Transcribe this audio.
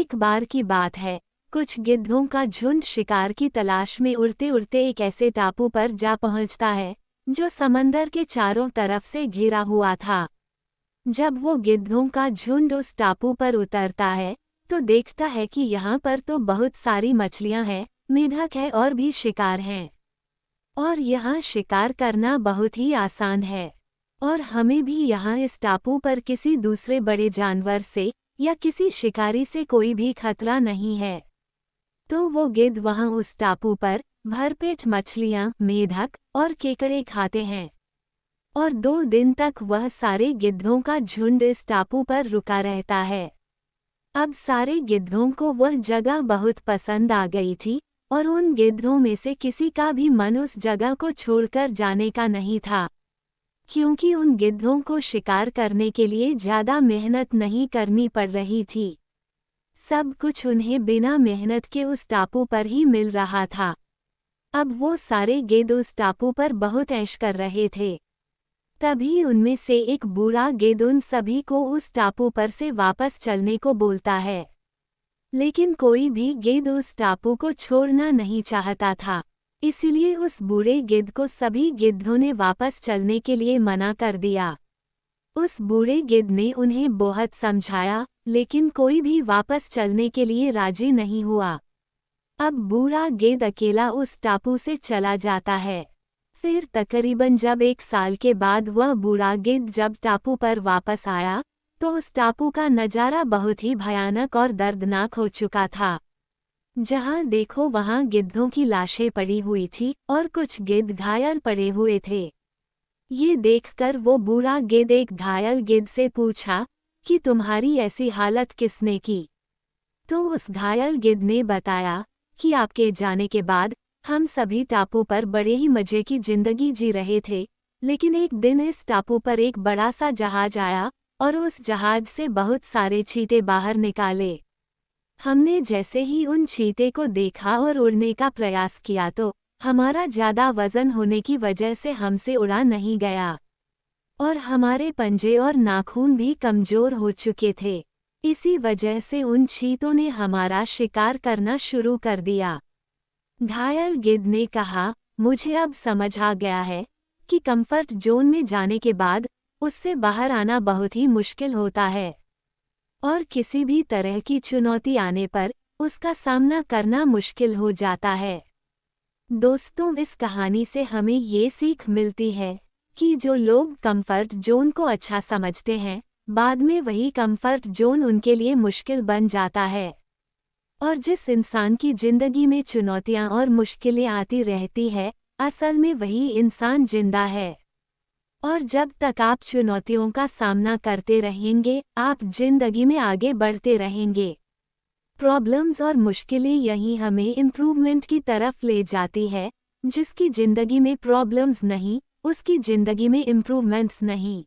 एक बार की बात है, कुछ गिद्धों का झुंड शिकार की तलाश में उड़ते उड़ते एक ऐसे टापू पर जा पहुंचता है जो समंदर के चारों तरफ से घिरा हुआ था। जब वो गिद्धों का झुंड उस टापू पर उतरता है तो देखता है कि यहाँ पर तो बहुत सारी मछलियाँ हैं, मेढक है और भी शिकार हैं। और यहाँ शिकार करना बहुत ही आसान है और हमें भी यहाँ इस टापू पर किसी दूसरे बड़े जानवर से या किसी शिकारी से कोई भी खतरा नहीं है। तो वो गिद्ध वहाँ उस टापू पर भरपेट मछलियाँ, मेढक और केकड़े खाते हैं और 2 दिन तक वह सारे गिद्धों का झुंड इस टापू पर रुका रहता है। अब सारे गिद्धों को वह जगह बहुत पसंद आ गई थी और उन गिद्धों में से किसी का भी मन उस जगह को छोड़कर जाने का नहीं था, क्योंकि उन गिद्धों को शिकार करने के लिए ज़्यादा मेहनत नहीं करनी पड़ रही थी। सब कुछ उन्हें बिना मेहनत के उस टापू पर ही मिल रहा था। अब वो सारे गिद्ध उस टापू पर बहुत ऐश कर रहे थे। तभी उनमें से एक बूढ़ा गिद्ध उन सभी को उस टापू पर से वापस चलने को बोलता है, लेकिन कोई भी गिद्ध उस टापू को छोड़ना नहीं चाहता था। इसलिए उस बूढ़े गिद्ध को सभी गिद्धों ने वापस चलने के लिए मना कर दिया। उस बूढ़े गिद्ध ने उन्हें बहुत समझाया, लेकिन कोई भी वापस चलने के लिए राजी नहीं हुआ। अब बूढ़ा गिद्ध अकेला उस टापू से चला जाता है। फिर तकरीबन जब 1 साल के बाद वह बूढ़ा गिद्ध जब टापू पर वापस आया तो उस टापू का नज़ारा बहुत ही भयानक और दर्दनाक हो चुका था। जहाँ देखो वहाँ गिद्धों की लाशें पड़ी हुई थी और कुछ गिद्ध घायल पड़े हुए थे। ये देखकर वो बूढ़ा गिद्ध एक घायल गिद्ध से पूछा कि तुम्हारी ऐसी हालत किसने की? तो उस घायल गिद्ध ने बताया कि आपके जाने के बाद हम सभी टापू पर बड़े ही मजे की जिंदगी जी रहे थे, लेकिन एक दिन इस टापू पर एक बड़ा सा जहाज आया और उस जहाज से बहुत सारे चीते बाहर निकाले। हमने जैसे ही उन चीते को देखा और उड़ने का प्रयास किया तो हमारा ज़्यादा वजन होने की वजह से हमसे उड़ा नहीं गया और हमारे पंजे और नाखून भी कमज़ोर हो चुके थे। इसी वजह से उन चीतों ने हमारा शिकार करना शुरू कर दिया। घायल गिद्ध ने कहा, मुझे अब समझ आ गया है कि कंफर्ट जोन में जाने के बाद उससे बाहर आना बहुत ही मुश्किल होता है और किसी भी तरह की चुनौती आने पर उसका सामना करना मुश्किल हो जाता है। दोस्तों, इस कहानी से हमें ये सीख मिलती है कि जो लोग कंफर्ट जोन को अच्छा समझते हैं, बाद में वही कंफर्ट जोन उनके लिए मुश्किल बन जाता है। और जिस इंसान की जिंदगी में चुनौतियां और मुश्किलें आती रहती है, असल में वही इंसान जिंदा है। और जब तक आप चुनौतियों का सामना करते रहेंगे, आप जिंदगी में आगे बढ़ते रहेंगे। प्रॉब्लम्स और मुश्किलें यही हमें इम्प्रूवमेंट की तरफ ले जाती है। जिसकी जिंदगी में प्रॉब्लम्स नहीं, उसकी जिंदगी में इम्प्रूवमेंट्स नहीं।